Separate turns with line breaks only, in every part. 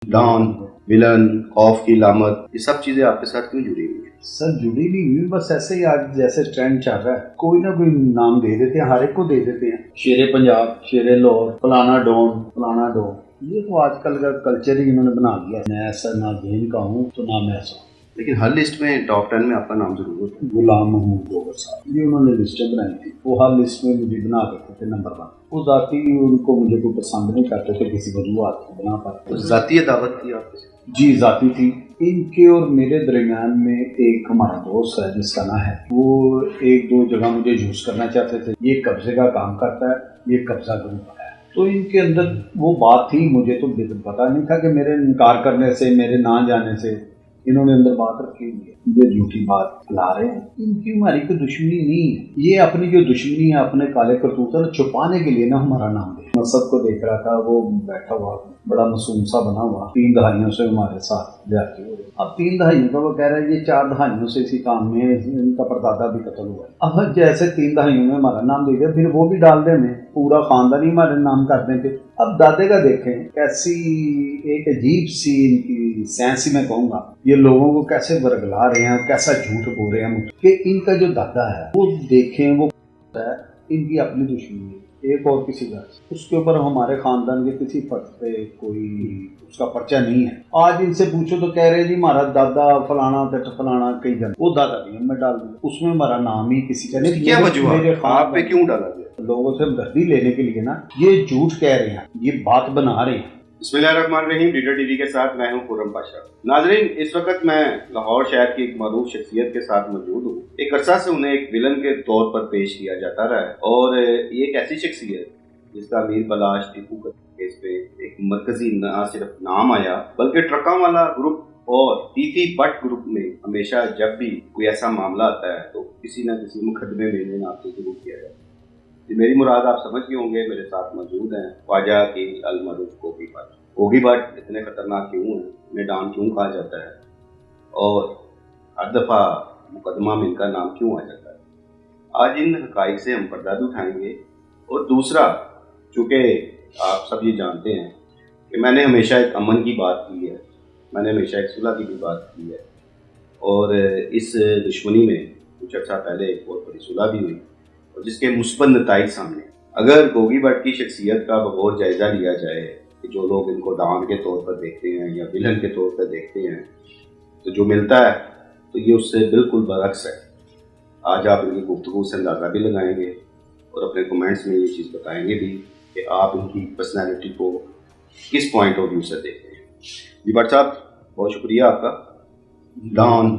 Dawn, ولن، خوف کی علامت، یہ سب چیزیں آپ کے ساتھ کیوں جڑی ہوئی ہیں؟
سر جڑی نہیں ہوئی، بس ایسے ہی آج جیسے ٹرینڈ چل رہا ہے، کوئی نہ کوئی نام دے دیتے ہیں، ہر ایک کو دے دیتے ہیں، شیر پنجاب، شیر لاہور، فلانا ڈون، فلانا ڈون۔ یہ تو آج کل کا کلچر ہی انہوں نے بنا دیا۔ میں ایسا نہ دین کا ہوں تو نہ میں ایسا ہوں،
لیکن ہر لسٹ میں ٹاپ 10 میں آپ کا نام ضرور ہوتا ہے۔
غلام محمود گوگر صاحب، یہ انہوں نے لسٹیں بنائی تھی، وہ ہر لسٹ میں مجھے بنا کرتے تھے نمبر 1۔ وہ ذاتی ان کو مجھے کوئی پسند نہیں کرتے تھے کسی وجوہات کی بنا پر۔
ذاتی عداوت تھی آپ سے؟
جی ذاتی تھی۔ ان کے اور میرے درمیان میں ایک ہمارا دوست ہے جس کا نام ہے، وہ ایک دو جگہ مجھے یوز کرنا چاہتے تھے، یہ قبضے کا کام کرتا ہے، یہ قبضہ گروپ ہے، تو ان کے اندر وہ بات تھی، مجھے تو پتہ نہیں تھا کہ میرے انکار کرنے سے، میرے نہ جانے سے انہوں نے اندر بات رکھی ہوئی ہے، یہ جھوٹی بات پھیلا رہے ہیں۔ ان کی ہماری کوئی دشمنی نہیں ہے، یہ اپنی جو دشمنی ہے اپنے کالے کرتوت چھپانے کے لیے نا ہمارا نام دے۔ میں سب کو دیکھ رہا تھا، وہ بیٹھا ہوا بڑا معصوم سا بنا ہوا، 3 دہائیوں سے ہمارے ساتھ جاتے ہوئے، اب 3 دہائیوں کا وہ کہہ رہا ہے یہ 4 دہائیوں سے اسی کام میں ان کا پردادا بھی قتل ہوا ہے۔ اب جیسے 3 دہائیوں میں ہمارا نام دے دیا، پھر وہ بھی ڈال دیں، میں پورا خاندان ہی ہمارے نام کر دیں گے۔ اب دادے کا دیکھیں کیسی ایک عجیب سی ان کی سینس ہی میں کہوں گا، یہ لوگوں کو کیسے برگلا رہے ہیں، کیسا جھوٹ بول رہے ہیں کہ ان کا جو دادا ہے وہ دیکھیں، وہ ہے ان کی اپنی دشمنی ہے ایک اور کسی کا، اس کے اوپر ہمارے خاندان کے کسی فرد پہ کوئی اس کا پرچہ نہیں ہے۔ آج ان سے پوچھو تو کہہ رہے جی ہمارا دادا فلانا فلانا کئی جن، وہ دادا بھی ہم نے ڈال دیا، اس میں ہمارا نام ہی کسی کا نہیں۔
کیا وجہ آپ پہ کیوں ڈالا گیا؟
لوگوں سے ہمدردی لینے کے لیے نا، یہ جھوٹ کہہ رہے ہیں، یہ بات بنا رہے ہیں۔
بسم اللہ الرحمن الرحیم، ڈیٹا ٹی وی کے ساتھ میں ہوں خرم پاشا۔ ناظرین، اس وقت میں لاہور شہر کی ایک معروف شخصیت کے ساتھ موجود ہوں۔ ایک عرصہ سے انہیں ایک ولن کے طور پر پیش کیا جاتا رہا ہے، اور یہ ایک ایسی شخصیت جس کا امیر بلاش ٹیپو کیس پہ ایک مرکزی نہ صرف نام آیا بلکہ ٹرکاں والا گروپ اور ٹیفی بٹ گروپ میں ہمیشہ جب بھی کوئی ایسا معاملہ آتا ہے تو کسی نہ کسی مقدمے میں انہیں نام سے ضرور کیا جاتا ہے۔ میری مراد آپ سمجھ گئے ہوں گے، میرے ساتھ موجود ہیں خواجہ کی المعروف گوگی بٹ۔ گوگی بٹ اتنے خطرناک کیوں ہیں، انہیں ڈان کیوں کہا جاتا ہے، اور ہر دفعہ مقدمہ میں ان کا نام کیوں آ جاتا ہے؟ آج ان حقائق سے ہم پردہ اٹھائیں گے۔ اور دوسرا، چونکہ آپ سب یہ جانتے ہیں کہ میں نے ہمیشہ ایک امن کی بات کی ہے، میں نے ہمیشہ ایک صلح کی بھی بات کی ہے، اور اس دشمنی میں کچھ عرصہ پہلے ایک بہت بڑی صلح بھی ہوئی اور جس کے مثبت نتائج سامنے۔ اگر گوگی بٹ کی شخصیت کا بغور جائزہ لیا جائے کہ جو لوگ ان کو ڈان کے طور پر دیکھتے ہیں یا ولن کے طور پر دیکھتے ہیں، تو جو ملتا ہے تو یہ اس سے بالکل برعکس ہے۔ آج آپ ان کی گفتگو سے اندازہ بھی لگائیں گے اور اپنے کمنٹس میں یہ چیز بتائیں گے بھی کہ آپ ان کی پرسنالٹی کو کس پوائنٹ آف ویو سے دیکھتے ہیں۔ جی بٹ صاحب، بہت شکریہ آپ کا۔ ڈان،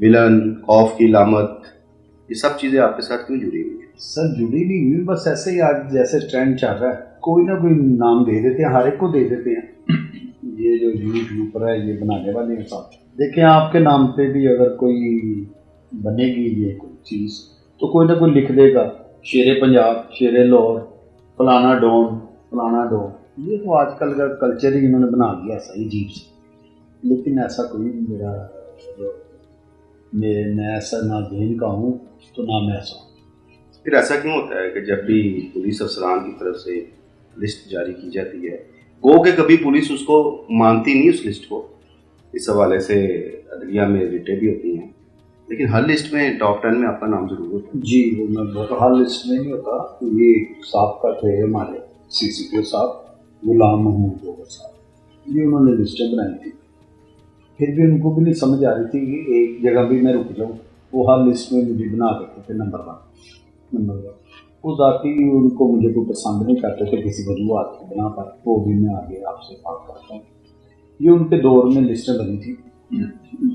ولن، خوف کی علامت، یہ سب چیزیں آپ کے ساتھ کیوں جڑی ہوئی ہیں؟
سر جڑی نہیں ہوئی، بس ایسے ہی آج جیسے ٹرینڈ چل رہا ہے، کوئی نہ کوئی نام دے دیتے ہیں، ہر ایک کو دے دیتے ہیں۔ یہ جو یوٹیوبر ہے، یہ بنانے والے ہیں صاحب، دیکھیں آپ کے نام پہ بھی اگر کوئی بنے گی یہ کوئی چیز تو کوئی نہ کوئی لکھ دے گا، شیر پنجاب، شیر لاہور، فلانا ڈون، فلانا ڈون۔ یہ تو آج کل کا کلچر ہی انہوں نے بنا دیا ایسا ہی عجیب سے، لیکن ایسا کوئی میرا میں ایسا نہ دین کا ہوں تو نہ میں ایسا ہوں۔
پھر ایسا کیوں ہوتا ہے کہ جب بھی پولیس افسران کی طرف سے لسٹ جاری کی جاتی ہے، گو کہ کبھی پولیس اس کو مانتی نہیں اس لسٹ کو، اس حوالے سے عدلیہ میں ریٹیں بھی ہوتی ہیں، لیکن ہر لسٹ میں ٹاپ 10 میں آپ کا نام ضرور ہوتا ہے؟
جی، وہ میں بہت ہر لسٹ میں نہیں ہوتا۔ یہ صاحب کا تھے ہمارے CCPO صاحب غلام محمود گوگر صاحب، یہ انہوں نے لسٹیں بنائی تھی، پھر بھی ان کو بھی نہیں سمجھ آ رہی تھی کہ ایک جگہ بھی میں رک جاؤں، وہ ہر لسٹ میں مجھے بنا کرتے تھے نمبر 1۔ وہ ذاتی ان کو مجھے کوئی پسند نہیں کرتے تھے کسی وجوہات کی بنا پر، وہ بھی میں آگے آپ سے بات کرتا ہوں۔ یہ ان کے دور میں لسٹیں بنی تھی،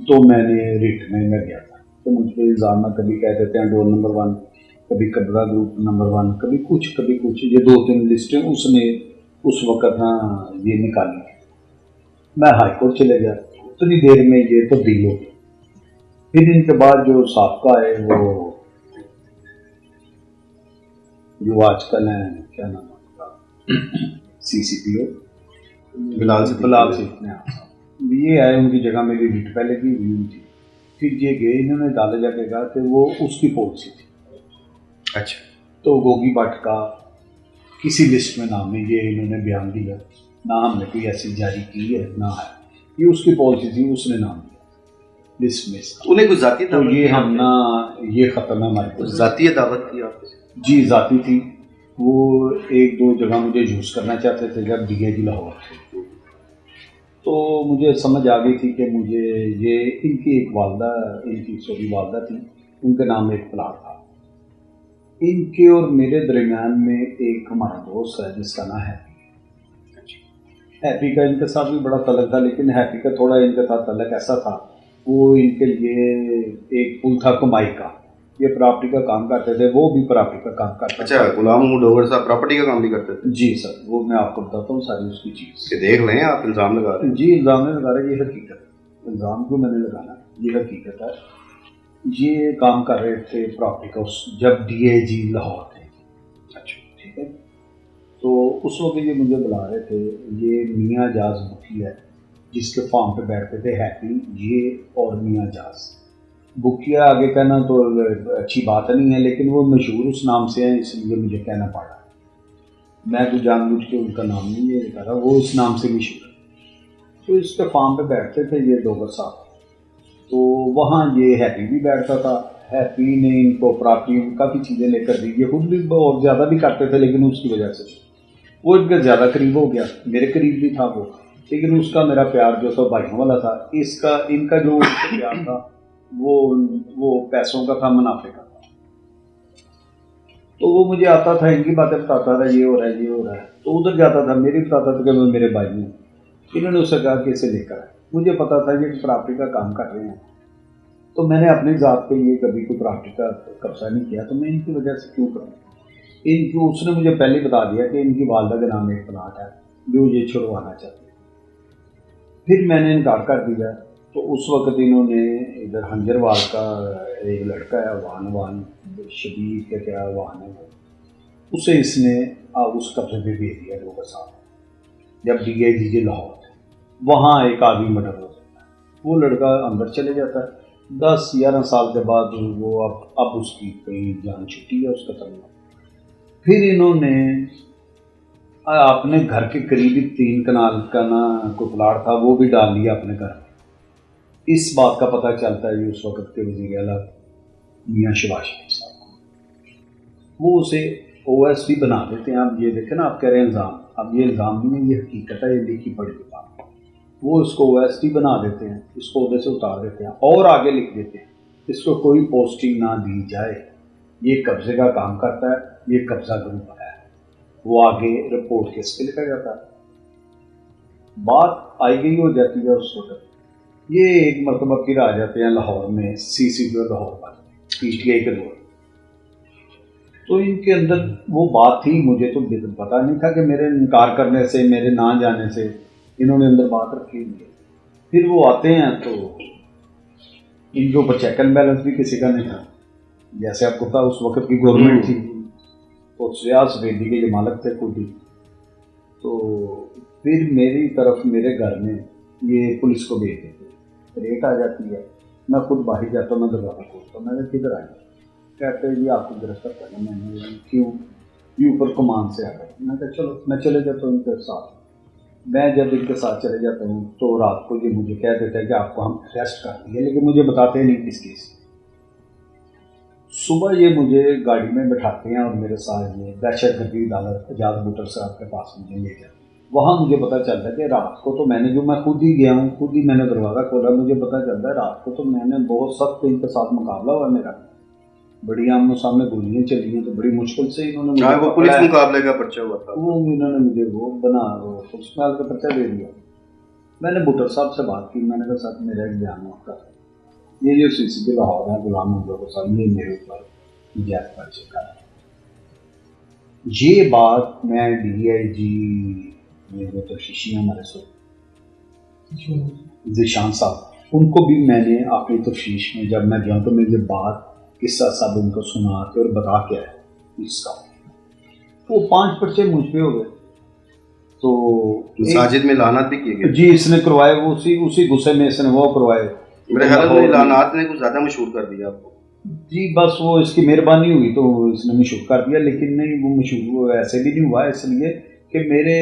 تو میں نے ریٹ میں گیا تھا، تو مجھ پہ الزام میں کبھی کہہ دیتے ہیں ڈور نمبر 1، کبھی قبضہ گروپ نمبر 1، کبھی کچھ، یہ 2-3 لسٹیں اس نے اس وقت نا یہ نکالی۔ میں ہائی کورٹ چلے گیا، اتنی دیر میں یہ تبدیل ہو گئی۔ پھر ان کے بعد جو سابقہ ہے وہ جو آج کل ہیں، کیا نام ہے، CCPO
بلال
صدیق نے، یہ آئے، ان کی جگہ میری ریٹ پہلے بھی ہوئی تھی، پھر یہ گئے، انہوں نے ڈالے جا کے کہا کہ وہ اس کی پالیسی تھی۔
اچھا،
تو گوگی بٹ کا کسی لسٹ میں نام نہیں، یہ انہوں نے بیان دیا نہ ہم نے کوئی ایسی جاری کی ہے نہ ہے، یہ اس کی پالیسی تھی، اس نے نام دیا ڈسمس کا۔
انہیں کوئی ذاتی
تو یہ ہم نہ یہ ختم ہے ہمارے پاس۔
ذاتی دعوت کی آپ سے؟
جی ذاتی تھی، وہ ایک دو جگہ مجھے یوز کرنا چاہتے تھے جب ڈی آئی جی لاہور تھے، تو مجھے سمجھ آ گئی تھی کہ مجھے یہ ان کی ایک والدہ، ان کی سوری والدہ تھی، ان کے نام ایک پلاٹ تھا، ان کے اور میرے درمیان میں ایک ہمارا دوست ہے جس کا نام ہے ہیپی کا ان کے ساتھ بھی بڑا تعلق تھا، لیکن ہیپی کا تھوڑا ان کے ساتھ تعلق ایسا تھا، وہ ان کے لیے ایک پل تھا کمائی کا، یہ پراپرٹی کا کام کرتے تھے، وہ بھی پراپرٹی کا کام کرتا تھا۔
اچھا، غلام محمود ڈوگر صاحب پراپرٹی کا کام بھی کرتے تھے؟
جی سر، وہ میں آپ کو بتاتا ہوں ساری اس کی چیز
کہ دیکھ لیں آپ الزام لگا رہے ہیں۔
جی الزام نہیں لگا رہا، یہ حقیقت، الزام کو میں نے لگانا، یہ حقیقت ہے۔ یہ کام کر رہے تھے پراپرٹی کا جب ڈی اے جی لاہور تھے۔
اچھا
ٹھیک ہے، تو اس وقت یہ مجھے بلا رہے تھے، یہ میاں جاز بکی ہے جس کے فارم پہ بیٹھتے تھے ہیپی، یہ اور میاں جاز بکیا، آگے کہنا تو اچھی بات نہیں ہے لیکن وہ مشہور اس نام سے ہیں، اس لیے مجھے کہنا پڑا، میں تو جان بوجھ کے ان کا نام نہیں یہ کہہ رہا، وہ اس نام سے مشہور ہے۔ تو اس کے فارم پہ بیٹھتے تھے یہ ڈوگر صاحب، تو وہاں یہ ہیپی بھی بیٹھتا تھا، ہیپی نے ان کو پراپرٹی کافی چیزیں لے کر دی، یہ خود بھی اور زیادہ بھی کرتے تھے، لیکن اس کی وجہ سے وہ ان کے زیادہ قریب ہو گیا، میرے قریب بھی تھا وہ، لیکن اس کا میرا پیار جو تھا بھائیوں والا تھا، اس کا ان کا جو پیار تھا وہ پیسوں کا تھا، منافع کا تھا۔ تو وہ مجھے آتا تھا، ان کی باتیں بتاتا تھا، یہ ہو رہا ہے یہ ہو رہا ہے، تو ادھر جاتا تھا، میری بتاتا تھا کہ میں میرے بھائی ہوں، انہوں نے اسے کہا کہ اسے لے کر آئے، مجھے پتا تھا یہ پراپرٹی کا کام کر رہے ہیں، تو میں نے اپنی ذات پہ یہ کبھی کوئی پراپرٹی کا قبضہ نہیں کیا، تو میں ان کی وجہ سے کیوں کروں، ان کو اس نے مجھے پہلے بتا دیا کہ ان کی والدہ کے نام ایک پلاٹ ہے جو یہ چھڑوانا چاہتے ہیں، پھر میں نے انکار کر دیا، تو اس وقت انہوں نے ادھر ہنجروال کا ایک لڑکا ہے وان شبیر کے کیا وان ہے، اسے اس نے اس قبضے پہ بھیج دیا ڈوگر صاحب، جب ڈی آئی جی لاہور تھے، وہاں ایک آدمی مرڈر ہو جاتا ہے، وہ لڑکا اندر چلے جاتا ہے، 10-11 سال کے بعد وہ اب اس کی کہیں جان چھٹی ہے اس قتل میں۔ پھر انہوں نے اپنے گھر کے قریبی 3 کنال کا نا کوئی پلاٹ تھا، وہ بھی ڈال لیا اپنے گھر میں۔ اس بات کا پتہ چلتا ہے اس وقت کے وزیر اعلیٰ میاں شہباز شریف صاحب کو، وہ اسے او ایس ڈی بنا دیتے ہیں۔ اب یہ دیکھیں نا، آپ کہہ رہے ہیں الزام، اب یہ الزام نہیں ہے، یہ حقیقت ہے، یہ لکھی پڑھی بات، وہ اس کو او ایس ڈی بنا دیتے ہیں، اس کو عہدے سے اتار دیتے ہیں اور آگے لکھ دیتے ہیں اس کو کوئی پوسٹنگ نہ دی جائے، یہ قبضے کا کام کرتا ہے، یہ قبضہ گروپ ہے، وہ آگے رپورٹ کس پہ لکھا جاتا ہے، بات آئی گئی ہو جاتی ہے اس وقت۔ یہ ایک مرتبہ پھر آ جاتے ہیں لاہور میں، سی سی پی او لاہور پر پی ٹی آئی کے دور، تو ان کے اندر وہ بات تھی، مجھے تو پتہ نہیں تھا کہ میرے انکار کرنے سے، میرے نہ جانے سے انہوں نے اندر بات رکھی ہوئی ہے۔ پھر وہ آتے ہیں تو ان کے اوپر چیک اینڈ بیلنس بھی کسی کا نہیں تھا، جیسے آپ کو پتا اس وقت کی گورنمنٹ تھی، تو سیاس بیدی کے جو مالک تھے خود ہی، تو پھر میری طرف میرے گھر میں یہ پولیس کو بھیج دیتے، ریٹ آ جاتی ہے، میں خود باہر جاتا ہوں، میں دروازہ کھولتا ہوں، میں نے کدھر آئے، کہتے ہیں جی آپ کو گرفتار کرنا، میں نے کیوں، یہ اوپر کمان سے آ گئے، میں کہا چلو میں چلے جاتا ہوں ان کے ساتھ۔ میں جب ان کے ساتھ چلے جاتا ہوں تو رات کو یہ مجھے کہہ دیتا ہے کہ آپ کو ہم اریسٹ کر دیں گے، لیکن مجھے بتاتے نہیں کس کیس۔ صبح یہ مجھے گاڑی میں بٹھاتے ہیں اور میرے ساتھ یہ دہشت گردی عدالت اعجاز بٹر صاحب کے پاس مجھے لے جاتے ہیں۔ وہاں مجھے پتہ چلتا ہے کہ رات کو تو میں نے میں خود ہی گیا ہوں، خود ہی میں نے دروازہ کھولا، مجھے پتہ چلتا ہے رات کو تو میں نے بہت سخت ان کے ساتھ مقابلہ ہوا میرا، بڑی آمنے سامنے گولیاں چلی ہیں، تو بڑی مشکل سے انہوں نے
وہ پولیس مقابلے کا پرچہ ہوا تھا،
وہ انہوں نے مجھے وہ بنا پولیس محل کا پرچہ دے دیا۔ میں نے بٹر صاحب سے بات کی، میں نے کہا صاحب میرا ایک بیان ہوتا ہے، یہ جو سی سی پی لاہور ہے غلام محمود صاحب، یہ میرے اوپر نجائز پرچے کا ہے۔ یہ بات میں ڈی آئی جی جو تفتیشی ہیں ہمارے ساتھ ذیشان صاحب، ان کو بھی میں نے اپنی تفتیش میں جب میں گیا تو میں یہ بات قصہ سب ان کو سنا کے اور بتا کے آیا اس کا، وہ 5 پرچے مجھ پہ ہو گئے۔ تو
مساجد میں لعنت بھی کیے گئے؟
جی اس نے کروائے، وہ اسی غصے میں اس نے وہ کروائے،
میرے خیال میں لعنات نے کچھ زیادہ مشہور کر دیا آپ کو۔
جی بس وہ اس کی مہربانی ہوئی تو اس نے مشہور کر دیا، لیکن نہیں وہ مشہور ایسے بھی نہیں ہوا، اس لیے کہ میرے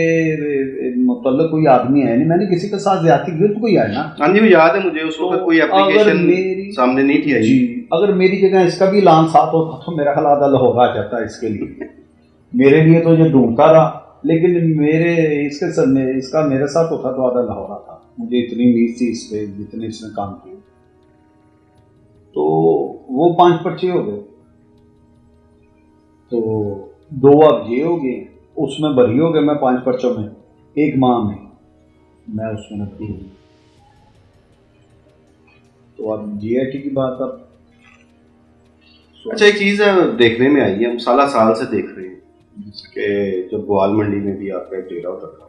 متعلق کوئی آدمی ہے نہیں، میں نے کسی کے ساتھ زیادتی کی تو کوئی ہے نا.
ہاں جی وہ یاد ہے مجھے، اس وقت کوئی اپلیکیشن سامنے نہیں تھی آئی.
جی اگر میری جگہ اس کا بھی اعلان ساتھ ہوتا تو میرا خیال آدھا لاہور آ جاتا ہے اس کے لیے. میرے لیے تو یہ ڈھونڈتا رہا، لیکن اس کا میرے ساتھ ہوتا تو آدھا لاہور آتا. مجھے اتنی امید تھی اس پہ جتنے اس نے کام کیے. تو وہ 5 پرچے ہو گئے، تو 2 اب یہ ہو گئے، اس میں بری ہو گئے میں 5 پرچوں میں، 1 ماہ میں اس میں بری ہوئی. تو اب جی آئی ٹی کی بات اب
اچھا ایک چیز دیکھنے میں آئی ہے، ہم سال سے دیکھ رہے ہیں کہ جب گوال منڈی میں بھی آپ کا ایک ڈیرا ہوتا تھا،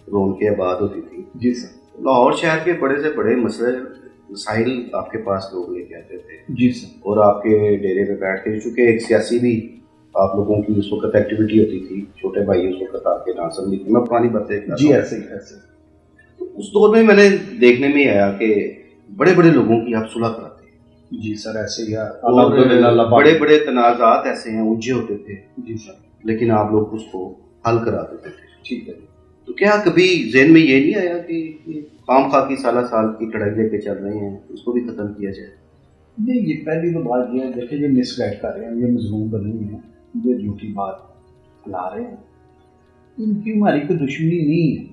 رونقیں آباد ہوتی تھی.
جی سر.
لاہور شہر کے بڑے سے بڑے مسائل آپ کے پاس لوگ لے کے آتے تھے.
جی سر.
اور آپ کے ڈیرے پہ بیٹھ کے، چونکہ ایک سیاسی بھی آپ لوگوں کی اس وقت ایکٹیویٹی ہوتی تھی، چھوٹے بھائی اس وقت آپ کے ناصر نہیں تھے، میں پرانی باتیں کر رہا ہوں.
جی ایسے
اس دور میں نے دیکھنے میں آیا کہ بڑے بڑے لوگوں کی آپ صلح کراتے ہیں.
جی سر ایسے ہی
اور بڑے بڑے تنازعات ایسے ہیں الجھے ہوتے تھے.
جی سر.
لیکن آپ لوگ اس کو حل کرا دیتے تھے.
ٹھیک ہے.
تو کیا کبھی ذہن میں یہ نہیں آیا کہ خام خواہ کی سال کی لڑائی لے کے چل رہے ہیں، اس کو بھی ختم کیا جائے؟
نہیں، یہ پہلی تو بات یہ ہے، دیکھیں یہ مس گائڈ کر رہے ہیں، یہ مظلوم بنی ہیں، یہ جھوٹی بات پھیلا رہے ہیں. ان کی ہماری کوئی دشمنی نہیں ہے.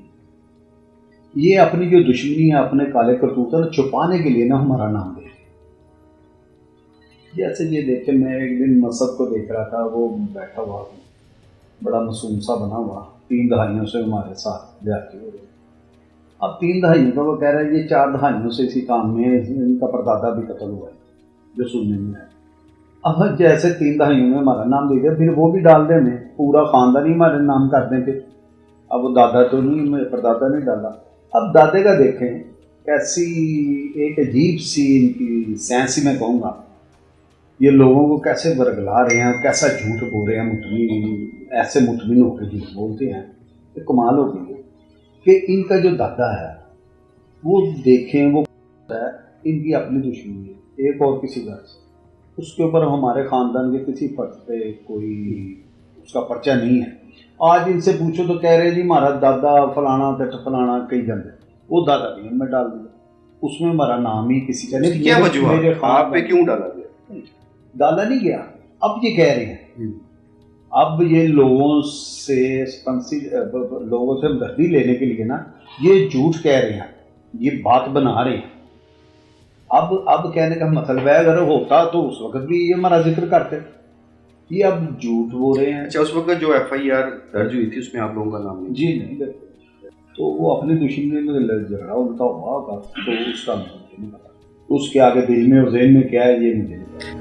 یہ اپنی جو دشمنی ہے، اپنے کالے کرتوت ہے چھپانے کے لیے نا ہمارا نام دے رہے ہیں. جیسے یہ دیکھیں، میں ایک دن مسجد کو دیکھ رہا تھا، وہ بیٹھا ہوا بڑا معصوم سا بنا ہوا، 3 دہائیوں سے ہمارے ساتھ دیہاتی ہو رہے. اب 3 دہائیوں کا وہ کہہ رہا ہے یہ 4 دہائیوں سے اسی کام میں ان کا پردادا بھی قتل ہوا ہے، جو سننے میں ہے. اب جیسے 3 دہائیوں میں ہمارا نام دے دیا، پھر وہ بھی ڈال دیں میں پورا خاندان ہی ہمارے نام کر دیں. پھر اب وہ دادا تو نہیں، پردادا نہیں ڈالا. اب دادے کا دیکھیں کیسی ایک عجیب سی ان کی سینس ہی میں کہوں گا، یہ لوگوں کو کیسے برگلا رہے ہیں، کیسا جھوٹ بول رہے ہیں، مطمئن ایسے مطمئن ہو کے جھوٹ بولتے ہیں. یہ کمال ہو گئی ہے کہ ان کا جو دادا ہے وہ دیکھیں، وہ ہے ان کی اپنی دشمنی ہے ایک اور کسی گھر سے، اس کے اوپر ہمارے خاندان کے کسی فرد پہ کوئی اس کا پرچہ نہیں ہے. آج ان سے پوچھو تو کہہ رہے جی ہمارا دادا فلانا فلانا کئی جنگ ہے، وہ دادا بھی ہم نے ڈال دیا، اس میں ہمارا نام ہی کسی کا نہیں.
کیا وجہ آپ پہ کیوں ڈالا گیا؟
ڈالا نہیں گیا. اب یہ کہہ رہے ہیں، اب یہ لوگوں سے ہمدردی لینے کے لیے نا یہ جھوٹ کہہ رہے ہیں، یہ بات بنا رہے ہیں. اب کہنے کا مطلب ہے اگر ہوتا تو اس وقت بھی یہ ہمارا ذکر کرتے. یہ اب جھوٹ بول رہے ہیں.
اچھا اس وقت جو FIR درج ہوئی تھی اس میں آپ لوگوں کا نام نہیں؟
جی نہیں. تو وہ اپنی دشمنی میں جھگڑا ان کا ہوا ہوگا، تو اس کا مجھے نہیں پتا، اس کے آگے دل میں اور ذہن میں کیا ہے یہ مجھے نہیں پتا.